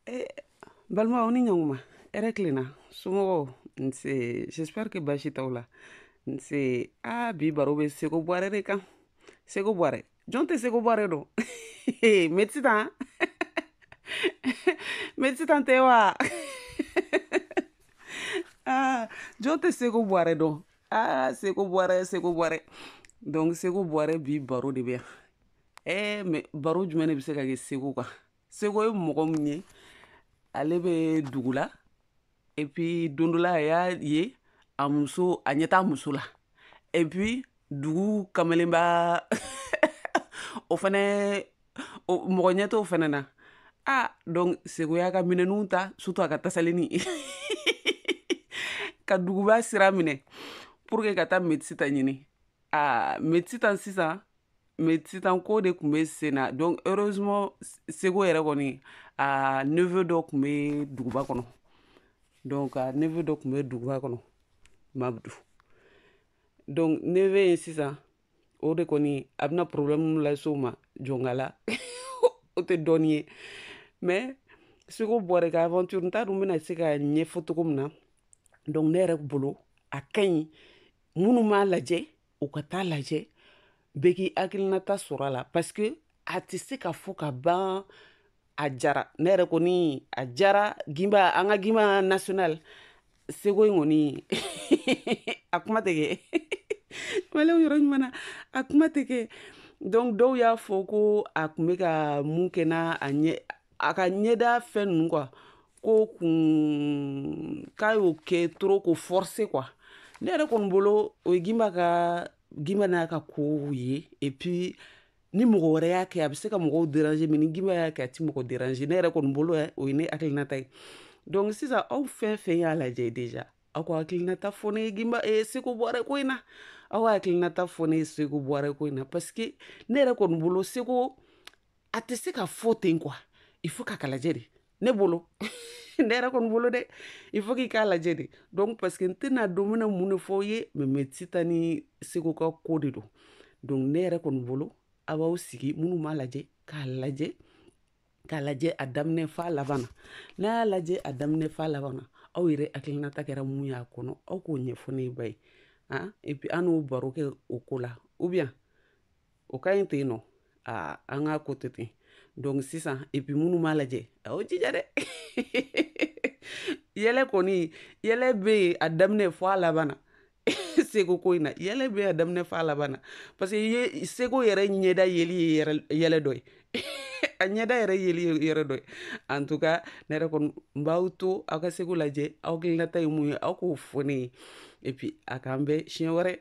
Eh, balma oni nyanguma ereklina sumo nse j'espère que bashi tawla nse bi baro be sego boire de kan sego boire jonte sego boire do metita metita tewa jonte sego boire do sego boire donc sego boire bi baro de be mais baro jumɛn be se ka kɛ sego kan sego ye mɔgɔ min ye ale be dugu la et puis don dɔ la a y'a ye a muso a ɲɛ t'a muso la et puis dugu kamalen b'a o fɛnɛ mɔgɔ ɲɛ t'o fɛnɛ na donc sego y'a ka minɛninw ta surtout a ka tasaleni ka duguba sira minɛ pour que ka taa medecin ta ɲini medecin ta sisan medecin ko de kun be sen na donc heureusement sego yɛrɛ kɔni a neveu dɔ kun be duguba kɔnɔ donc a neveu dɔ kun be duguba kɔnɔ mabdu donc neveu ye sisan o de kɔni a bena problème lase o ma jɔngala o tɛ dɔɔni ye mais sego bɔrɛ ka aventure n t'a dun bena se ka ɲɛfɔ togo min na donc ne yɛrɛ bolo a ka ɲi minnu m'a lajɛ o ka taa lajɛ bɛɛ k'i hakilinata sɔrɔ a la parce que a tɛ se ka fɔ ka ban a jara ne yɛrɛ kɔni a jara gimba an ka gimba national sego in kɔni a kuma tɛ kɛ walew yɔrɔ ɲuman na a kuma tɛ kɛ donc dɔw y'a fɔ ko a kun bɛ ka mun kɛ na a ka ɲɛda fɛn ninnu quoi ko k'a y'o kɛ trop ko forcer quoi ne yɛrɛ kɔni bolo o ye gimba n'a ka kow ye et puis ni mɔgɔ wɛrɛ y'a kɛ a bɛ se ka mɔgɔw déranger mais ni gimba y'a kɛ a tɛ mɔgɔ déranger ne yɛrɛ kɔni bolo o ye ne hakilinata ye donc sisan aw fɛn fɛn y'a lajɛ déjà aw ka hakilinata fɔ ne ye gimba seko bɔrɛ ko in na aw ka hakilinata fɔ ne ye seko bɔrɛ ko in na parce que ne yɛrɛ kɔni bolo seko a tɛ se ka fɔ ten quoi il faut k'a lajɛ de ne bolo ne yɛrɛ kɔni bolo dɛ il faut k'i k'a lajɛ de donc parce que n tɛna don bena mun de fɔ ye mais medecin ta ni seko ka ko de don donc ne yɛrɛ kɔni bolo a b'aw sigi minnu m'a lajɛ k'a lajɛ a daminɛ f'a laban na n'a y'a lajɛ a daminɛ f'a laban na aw yɛrɛ hakilinata kɛra mun y'a kɔnɔ aw k'o ɲɛfɔ ne ba ye et puis an n'o baro kɛ o ko la ou bien o ka ɲi ten nɔ an k'a ko tɛ ten donc sisan et puis minnu m'a lajɛ aw jija dɛ yɛlɛ kɔni yɛlɛ be yen a daminɛ fɔ a laban na sego ko in na yɛlɛ be yen a daminɛ fɔ a laban na parce que sego yɛrɛ ɲɛda yeli ye yɛlɛ dɔ ye a ɲɛda yɛrɛ yeli ye yɛrɛ dɔ ye en tout cas ne yɛrɛ kɔni n b'aw to aw ka sego lajɛ aw hakilinata ye mun ye aw k'o fɔ ne ye et puis a k'an bɛn siɲɛ wɛrɛ